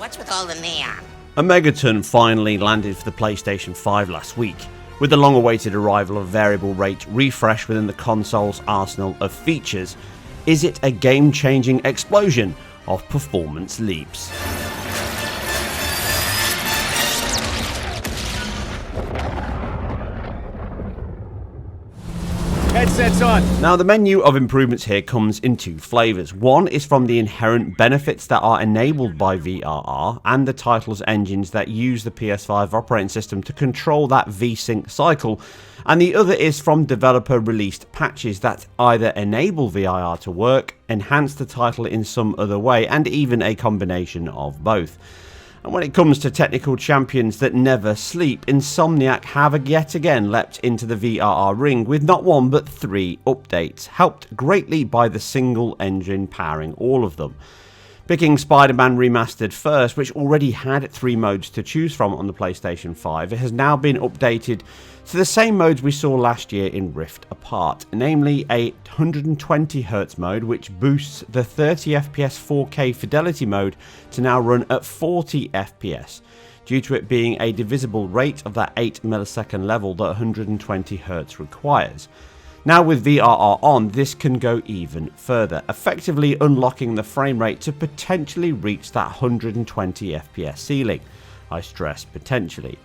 What's with all the neon? A megaton finally landed for the PlayStation 5 last week, with the long-awaited arrival of variable rate refresh within the console's arsenal of features. Is it a game-changing explosion of performance leaps? Headsets on. Now, the menu of improvements here comes in two flavours. One is from the inherent benefits that are enabled by VRR and the title's engines that use the PS5 operating system to control that VSync cycle, and the other is from developer released patches that either enable VRR to work, enhance the title in some other way, and even a combination of both. And when it comes to technical champions that never sleep, Insomniac have yet again leapt into the VRR ring with not one but 3 updates, helped greatly by the single engine powering all of them. Picking Spiderman Remastered first, which already had 3 modes to choose from on the PlayStation 5, it has now been updated to the same modes we saw last year in Rift Apart, namely a 120Hz mode which boosts the 30fps 4K fidelity mode to now run at 40fps, due to it being a divisible rate of that 8ms level that 120Hz requires. Now with VRR on, this can go even further, effectively unlocking the frame rate to potentially reach that 120fps ceiling. I stress potentially.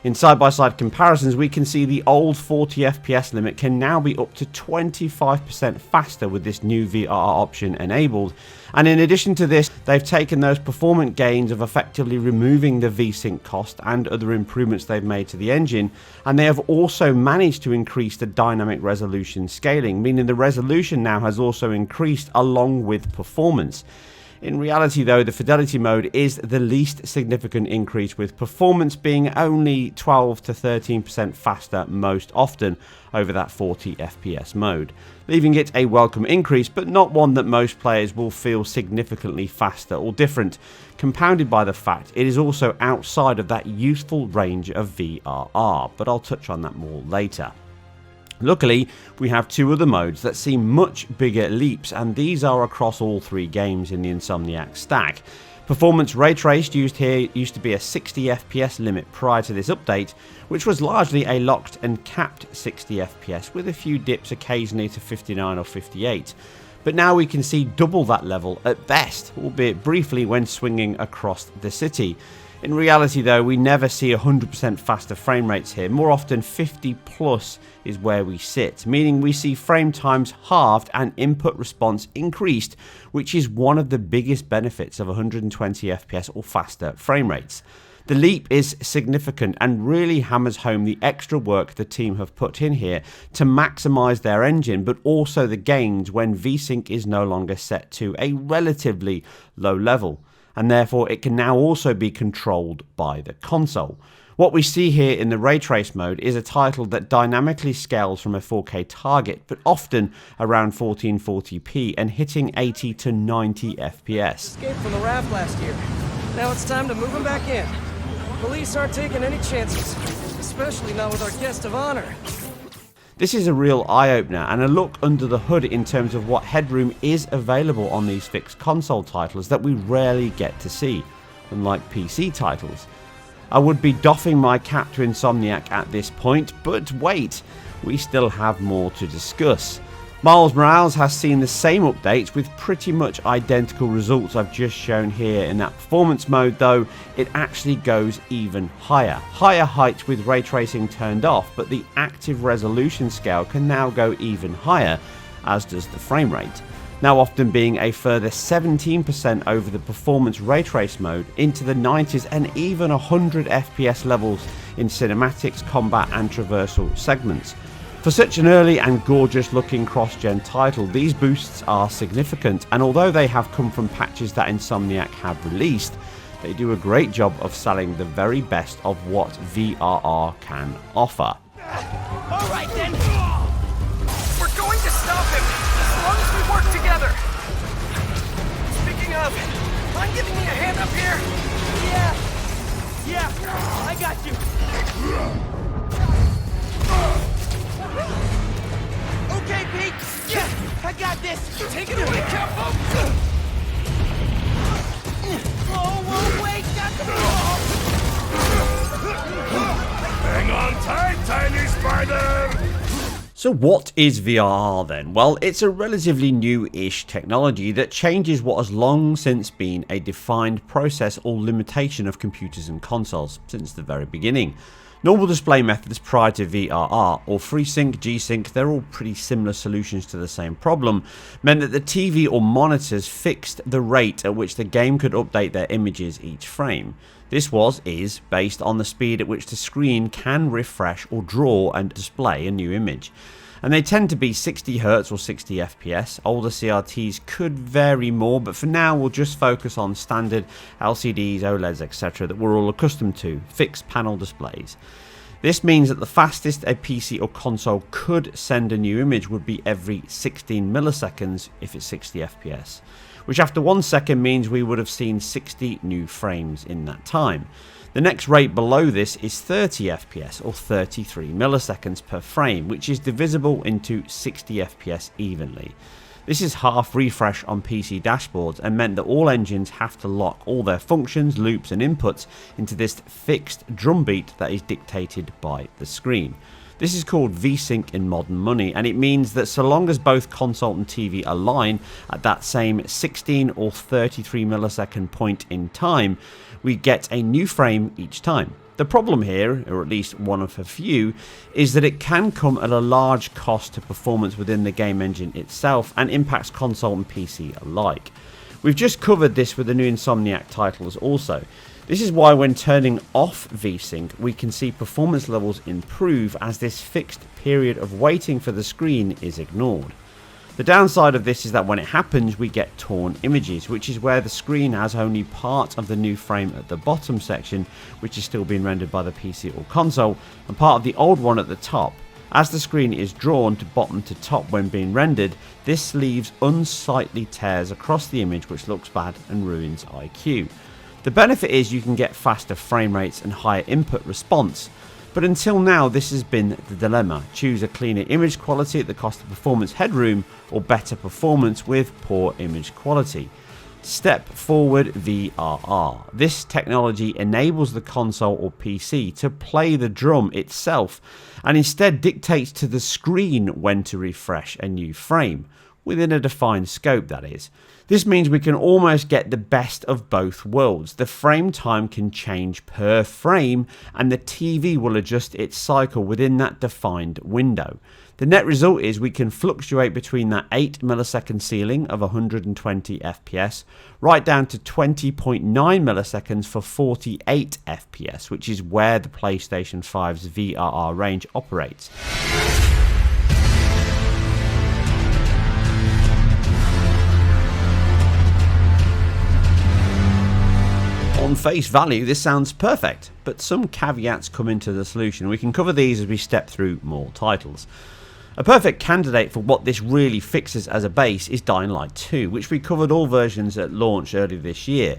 In side-by-side comparisons, we can see the old 40fps limit can now be up to 25% faster with this new VRR option enabled, and in addition to this, they've taken those performance gains of effectively removing the VSync cost and other improvements they've made to the engine, and they have also managed to increase the dynamic resolution scaling, meaning the resolution now has also increased along with performance. In reality though, the fidelity mode is the least significant increase, with performance being only 12 to 13% faster most often over that 40fps mode, leaving it a welcome increase but not one that most players will feel significantly faster or different, compounded by the fact it is also outside of that useful range of VRR, but I'll touch on that more later. Luckily, we have 2 other modes that see much bigger leaps, and these are across all 3 games in the Insomniac stack. Performance Ray Traced used here used to be a 60fps limit prior to this update, which was largely a locked and capped 60fps with a few dips occasionally to 59 or 58. But now we can see double that level at best, albeit briefly when swinging across the city. In reality though, we never see 100% faster frame rates here, more often 50 plus is where we sit, meaning we see frame times halved and input response increased, which is one of the biggest benefits of 120fps or faster frame rates. The leap is significant and really hammers home the extra work the team have put in here to maximise their engine, but also the gains when VSync is no longer set to a relatively low level, and therefore it can now also be controlled by the console. What we see here in the ray trace mode is a title that dynamically scales from a 4K target, but often around 1440p and hitting 80 to 90 FPS. Escaped from the raft last year. Now it's time to move him back in. Police aren't taking any chances, especially not with our guest of honor. This is a real eye-opener and a look under the hood in terms of what headroom is available on these fixed console titles that we rarely get to see, unlike PC titles. I would be doffing my cap to Insomniac at this point, but wait, we still have more to discuss. Miles Morales has seen the same updates with pretty much identical results I've just shown here. In that performance mode though, it actually goes even higher. Higher heights with ray tracing turned off, but the active resolution scale can now go even higher, as does the frame rate, now often being a further 17% over the performance ray trace mode into the 90s and even 100 FPS levels in cinematics, combat and traversal segments. For such an early and gorgeous looking cross-gen title, these boosts are significant, and although they have come from patches that Insomniac have released, they do a great job of selling the very best of what VRR can offer. Alright then! We're going to stop him, as long as we work together! Speaking of, mind giving me a hand up here? Yeah, I got you! Okay, Pete! Yeah, I got this! Take it away, Capo! Whoa, wait! So what is VRR then? Well, it's a relatively new-ish technology that changes what has long since been a defined process or limitation of computers and consoles since the very beginning. Normal display methods prior to VRR, or FreeSync, G-Sync, they're all pretty similar solutions to the same problem, meant that the TV or monitors fixed the rate at which the game could update their images each frame. This is based on the speed at which the screen can refresh or draw and display a new image. And they tend to be 60Hz or 60 FPS. Older CRTs could vary more, but for now we'll just focus on standard LCDs, OLEDs, etc. that we're all accustomed to, fixed panel displays. This means that the fastest a PC or console could send a new image would be every 16 milliseconds if it's 60 FPS, which after 1 second means we would have seen 60 new frames in that time. The next rate below this is 30 FPS or 33 milliseconds per frame, which is divisible into 60 FPS evenly. This is half refresh on PC dashboards and meant that all engines have to lock all their functions, loops and inputs into this fixed drumbeat that is dictated by the screen. This is called VSync in modern money, and it means that so long as both console and TV align at that same 16 or 33 millisecond point in time, we get a new frame each time. The problem here, or at least one of a few, is that it can come at a large cost to performance within the game engine itself and impacts console and PC alike. We've just covered this with the new Insomniac titles also. This is why when turning off VSync, we can see performance levels improve as this fixed period of waiting for the screen is ignored. The downside of this is that when it happens, we get torn images, which is where the screen has only part of the new frame at the bottom section, which is still being rendered by the PC or console, and part of the old one at the top. As the screen is drawn to bottom to top when being rendered, this leaves unsightly tears across the image which looks bad and ruins IQ. The benefit is you can get faster frame rates and higher input response, but until now this has been the dilemma. Choose a cleaner image quality at the cost of performance headroom, or better performance with poor image quality. Step forward VRR. This technology enables the console or PC to play the drum itself and instead dictates to the screen when to refresh a new frame, within a defined scope that is. This means we can almost get the best of both worlds. The frame time can change per frame and the TV will adjust its cycle within that defined window. The net result is we can fluctuate between that 8 millisecond ceiling of 120 FPS right down to 20.9 milliseconds for 48 FPS, which is where the PlayStation 5's VRR range operates. On face value, this sounds perfect, but some caveats come into the solution. We can cover these as we step through more titles. A perfect candidate for what this really fixes as a base is Dying Light 2, which we covered all versions at launch earlier this year.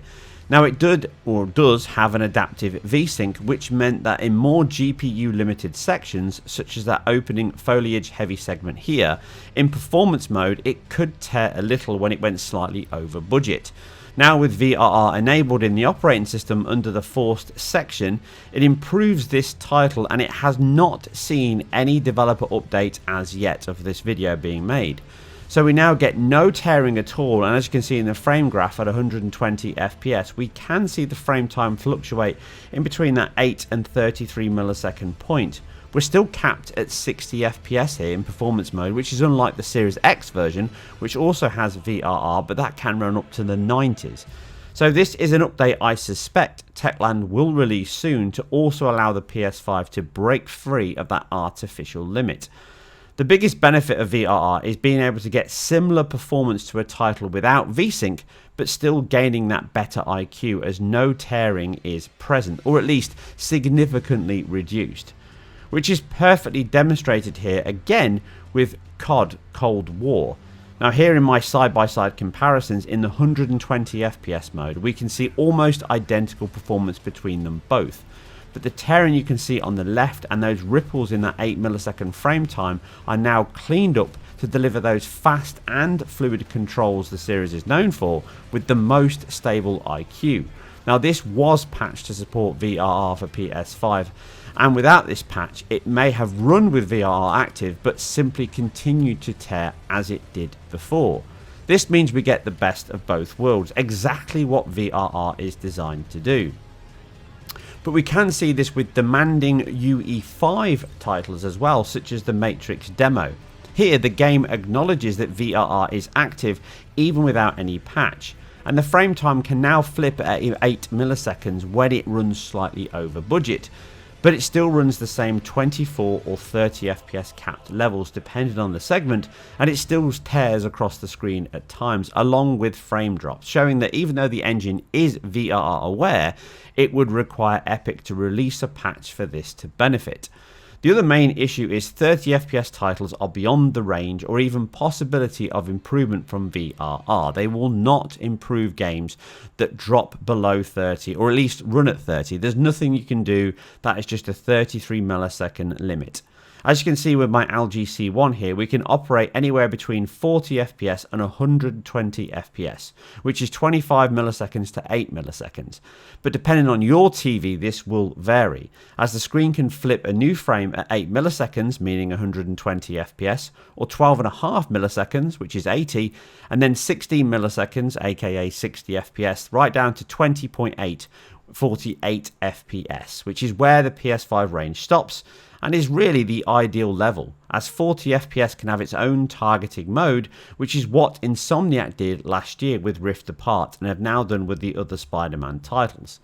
Now it does have an adaptive VSync, which meant that in more GPU limited sections, such as that opening foliage heavy segment here, in performance mode it could tear a little when it went slightly over budget. Now with VRR enabled in the operating system under the forced section, it improves this title and it has not seen any developer update as yet of this video being made. So we now get no tearing at all, and as you can see in the frame graph at 120 FPS, we can see the frame time fluctuate in between that 8 and 33 millisecond point. We're still capped at 60 FPS here in performance mode, which is unlike the Series X version, which also has VRR, but that can run up to the 90s. So this is an update I suspect Techland will release soon to also allow the PS5 to break free of that artificial limit. The biggest benefit of VRR is being able to get similar performance to a title without VSync, but still gaining that better IQ as no tearing is present, or at least significantly reduced. Which is perfectly demonstrated here again with COD Cold War. Now here in my side-by-side comparisons in the 120 FPS mode, we can see almost identical performance between them both. But the tearing you can see on the left and those ripples in that 8 millisecond frame time are now cleaned up to deliver those fast and fluid controls the series is known for, with the most stable IQ. Now this was patched to support VRR for PS5, and without this patch it may have run with VRR active but simply continued to tear as it did before. This means we get the best of both worlds, exactly what VRR is designed to do. But we can see this with demanding UE5 titles as well, such as the Matrix demo. Here the game acknowledges that VRR is active even without any patch, and the frame time can now flip at 8 milliseconds when it runs slightly over budget, but it still runs the same 24 or 30 FPS capped levels depending on the segment, and it still tears across the screen at times along with frame drops, showing that even though the engine is VRR aware, it would require Epic to release a patch for this to benefit. The other main issue is 30 FPS titles are beyond the range or even possibility of improvement from VRR. They will not improve games that drop below 30 or at least run at 30. There's nothing you can do. That is just a 33 millisecond limit. As you can see with my LG C1 here, we can operate anywhere between 40 FPS and 120 FPS, which is 25 milliseconds to 8 milliseconds. But depending on your TV, this will vary, as the screen can flip a new frame at 8 milliseconds, meaning 120 FPS, or 12.5 milliseconds, which is 80, and then 16 milliseconds, aka 60 FPS, right down to 20.8, 48 FPS, which is where the PS5 range stops, and is really the ideal level, as 40 FPS can have its own targeting mode, which is what Insomniac did last year with Rift Apart and have now done with the other Spider-Man titles.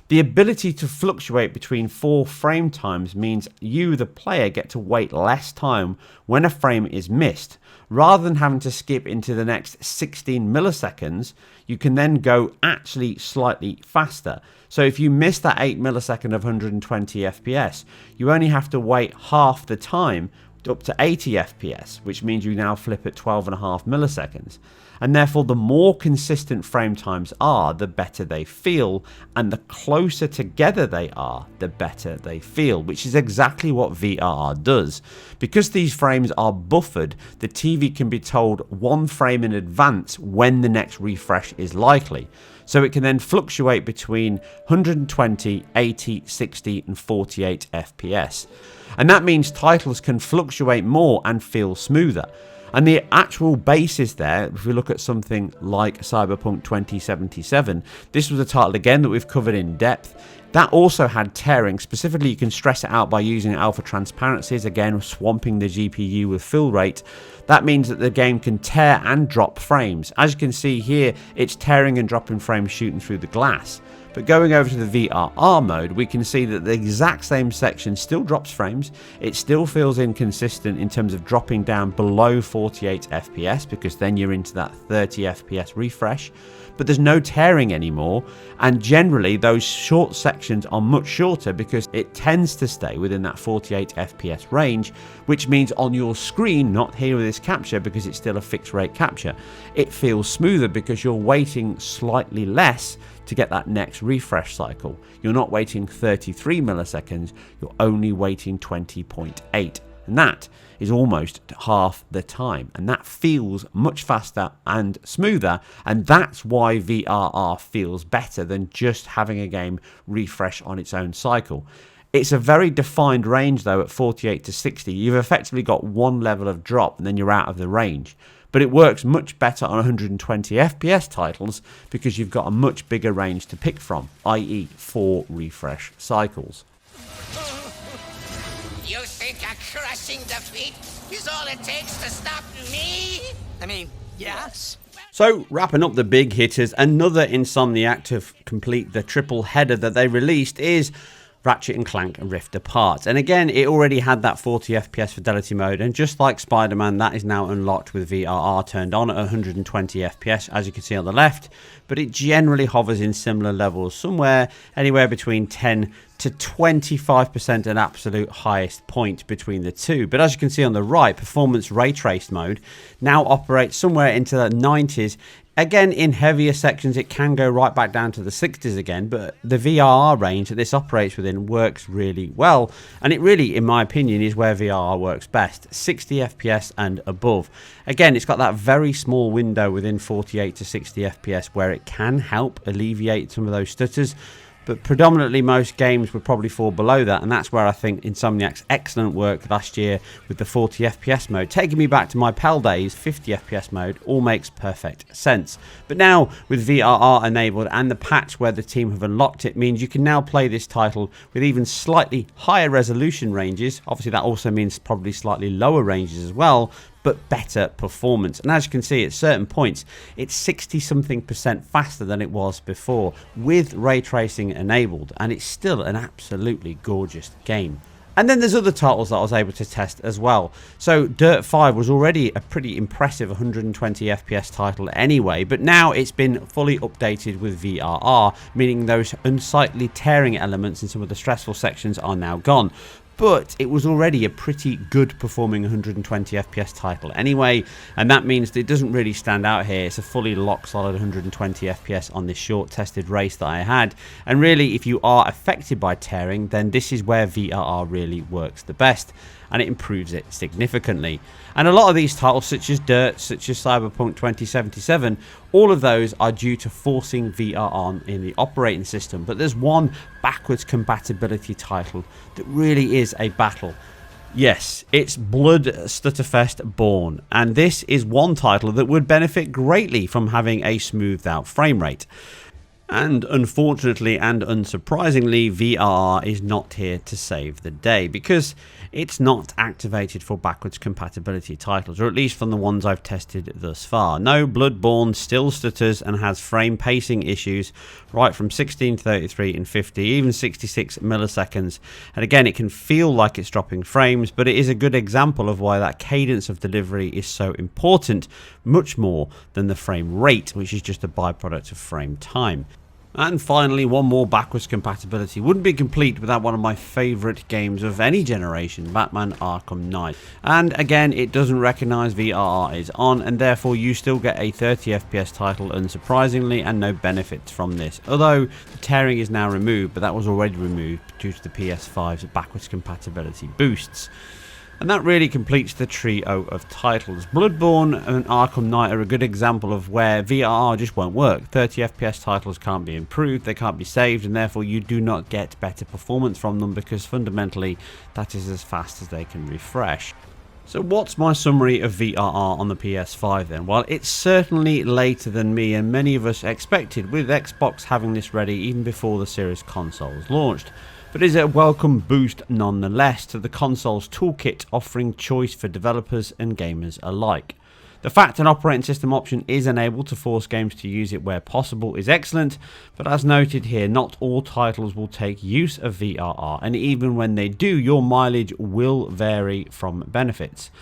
The ability to fluctuate between 4 frame times means you, the player, get to wait less time when a frame is missed. Rather than having to skip into the next 16 milliseconds, you can then go actually slightly faster. So if you miss that 8 millisecond of 120 FPS, you only have to wait half the time up to 80 FPS, which means you now flip at 12.5 milliseconds. And therefore the more consistent frame times are, the better they feel, and the closer together they are, the better they feel, which is exactly what VRR does. Because these frames are buffered, the TV can be told 1 frame in advance when the next refresh is likely. So it can then fluctuate between 120, 80, 60 and 48 FPS. And that means titles can fluctuate more and feel smoother. And the actual basis there, if we look at something like Cyberpunk 2077, this was a title again that we've covered in depth. That also had tearing. Specifically, you can stress it out by using alpha transparencies, again swamping the GPU with fill rate. That means that the game can tear and drop frames. As you can see here, it's tearing and dropping frames shooting through the glass. But going over to the VRR mode, we can see that the exact same section still drops frames. It still feels inconsistent in terms of dropping down below 48 FPS, because then you're into that 30 FPS refresh. But there's no tearing anymore, and generally those short sections are much shorter because it tends to stay within that 48 FPS range, which means on your screen, not here with this capture because it's still a fixed rate capture, it feels smoother because you're waiting slightly less to get that next refresh cycle. You're not waiting 33 milliseconds, you're only waiting 20.8. And that is almost half the time, and that feels much faster and smoother, and that's why VRR feels better than just having a game refresh on its own cycle. It's a very defined range though. At 48 to 60, you've effectively got one level of drop and then you're out of the range. But it works much better on 120 FPS titles because you've got a much bigger range to pick from, i.e. 4 refresh cycles. You think a crushing defeat is all it takes to stop me? I mean, yes. So, wrapping up the big hitters, another Insomniac to complete the triple header that they released is Ratchet and Clank and Rift Apart. And again, it already had that 40 FPS fidelity mode, and just like Spider-Man, that is now unlocked with VRR turned on at 120 FPS, as you can see on the left, but it generally hovers in similar levels, somewhere anywhere between 10 to 25% an absolute highest point between the two. But as you can see on the right, performance ray traced mode now operates somewhere into the 90s. Again, in heavier sections, it can go right back down to the 60s again, but the VRR range that this operates within works really well. And it really, in my opinion, is where VRR works best, 60 FPS and above. Again, it's got that very small window within 48 to 60 FPS where it can help alleviate some of those stutters. but predominantly most games would probably fall below that, and that's where I think Insomniac's excellent work last year with the 40 FPS mode, taking me back to my PAL days, 50 FPS mode, all makes perfect sense. But now with VRR enabled and the patch where the team have unlocked it means you can now play this title with even slightly higher resolution ranges. Obviously that also means probably slightly lower ranges as well, but better performance. And as you can see, at certain points, it's 60-something% faster than it was before, with ray tracing enabled, and it's still an absolutely gorgeous game. And then there's other titles that I was able to test as well. So Dirt 5 was already a pretty impressive 120 FPS title anyway, but now it's been fully updated with VRR, meaning those unsightly tearing elements in some of the stressful sections are now gone. But it was already a pretty good performing 120 FPS title anyway, and that means that it doesn't really stand out here. It's a fully lock solid 120 FPS on this short tested race that I had, and really if you are affected by tearing, then this is where VRR really works the best, and it improves it significantly. And a lot of these titles, such as Dirt, such as Cyberpunk 2077, all of those are due to forcing VR on in the operating system. But there's one backwards compatibility title that really is a battle. Yes, it's Blood Stutterfest Born, and this is one title that would benefit greatly from having a smoothed out frame rate. And unfortunately and unsurprisingly, VRR is not here to save the day, because it's not activated for backwards compatibility titles, or at least from the ones I've tested thus far. No, Bloodborne still stutters and has frame pacing issues right from 16, 33 and 50, even 66 milliseconds. And again, it can feel like it's dropping frames, but it is a good example of why that cadence of delivery is so important, much more than the frame rate, which is just a byproduct of frame time. And finally, one more backwards compatibility wouldn't be complete without one of my favourite games of any generation, Batman Arkham Knight. And again, it doesn't recognise VRR is on, and therefore you still get a 30 FPS title unsurprisingly, and no benefits from this. Although the tearing is now removed, but that was already removed due to the PS5's backwards compatibility boosts. And that really completes the trio of titles. Bloodborne and Arkham Knight are a good example of where VRR just won't work. 30 FPS titles can't be improved, they can't be saved, and therefore you do not get better performance from them, because fundamentally that is as fast as they can refresh. So what's my summary of VRR on the PS5 then? Well, it's certainly later than me and many of us expected, with Xbox having this ready even before the series consoles launched. But is it a welcome boost nonetheless to the console's toolkit, offering choice for developers and gamers alike. The fact an operating system option is enabled to force games to use it where possible is excellent, but as noted here, not all titles will take use of VRR, and even when they do, your mileage will vary from benefits.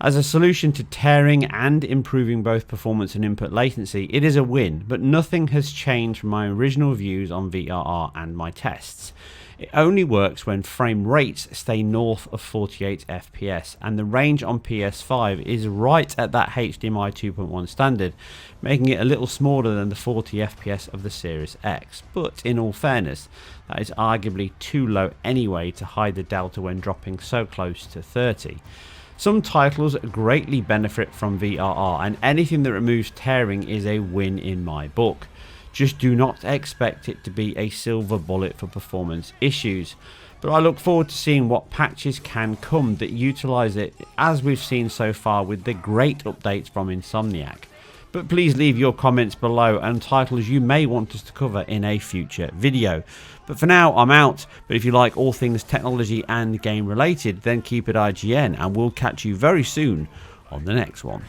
As a solution to tearing and improving both performance and input latency, it is a win, but nothing has changed from my original views on VRR and my tests. It only works when frame rates stay north of 48 FPS, and the range on PS5 is right at that HDMI 2.1 standard, making it a little smaller than the 40 FPS of the Series X. But in all fairness, that is arguably too low anyway to hide the delta when dropping so close to 30. Some titles greatly benefit from VRR, and anything that removes tearing is a win in my book. Just do not expect it to be a silver bullet for performance issues. But I look forward to seeing what patches can come that utilise it, as we've seen so far with the great updates from Insomniac. But please leave your comments below and titles you may want us to cover in a future video. But for now, I'm out. But if you like all things technology and game related, then keep it IGN, and we'll catch you very soon on the next one.